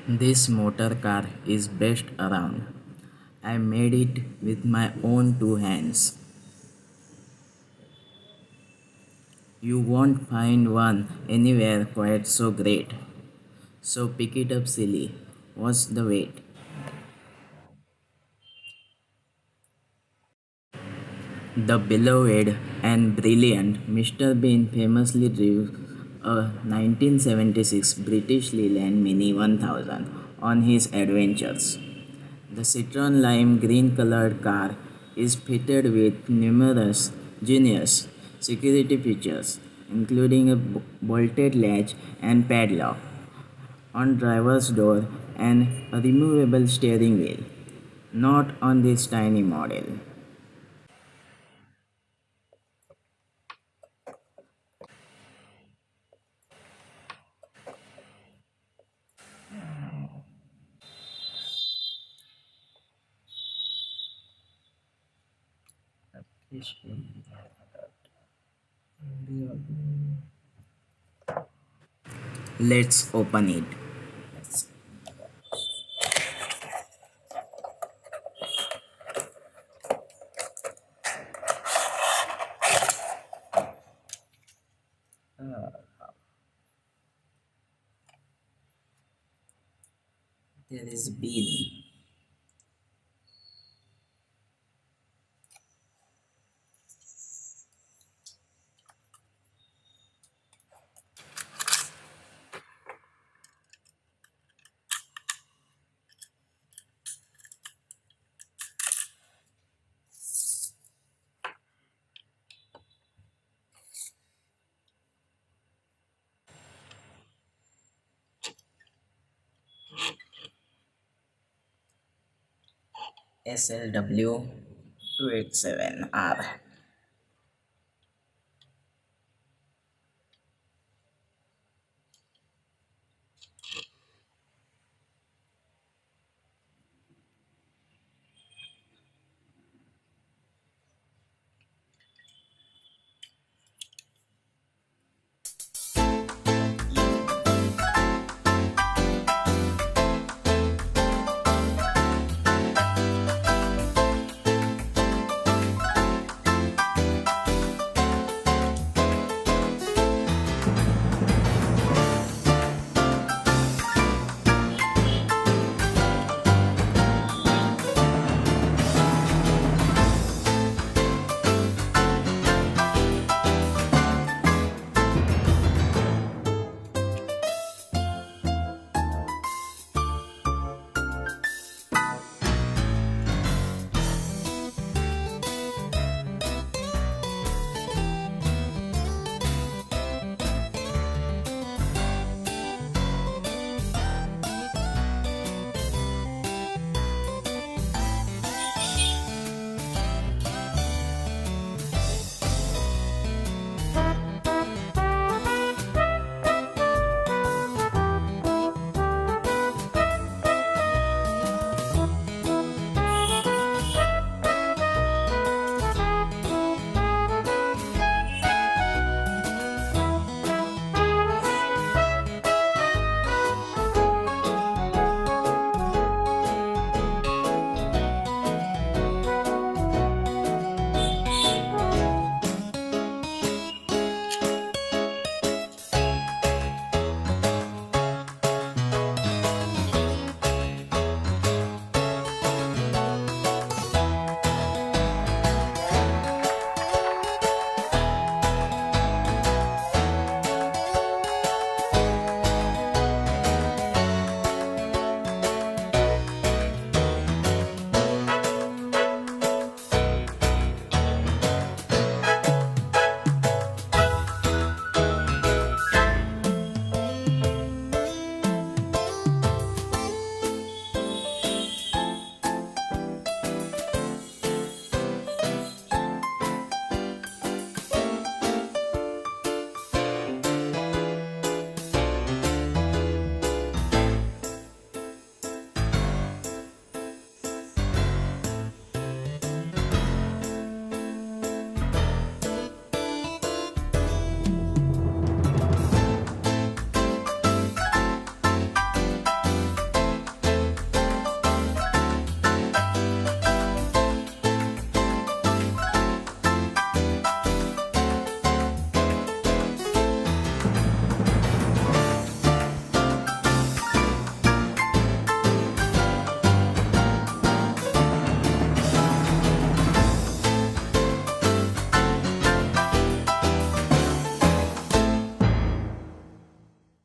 This motor car is best around. I made it with my own two hands. You won't find one anywhere quite so great. So pick it up, silly. What's the wait? The beloved and brilliant Mr. Bean famously drove a 1976 British Leyland Mini 1000 on his adventures. The citron lime green colored car is fitted with numerous genius security features, including a bolted latch and padlock on driver's door and a removable steering wheel. Not on this tiny model. Let's open it. There is Bean. SLW 287R.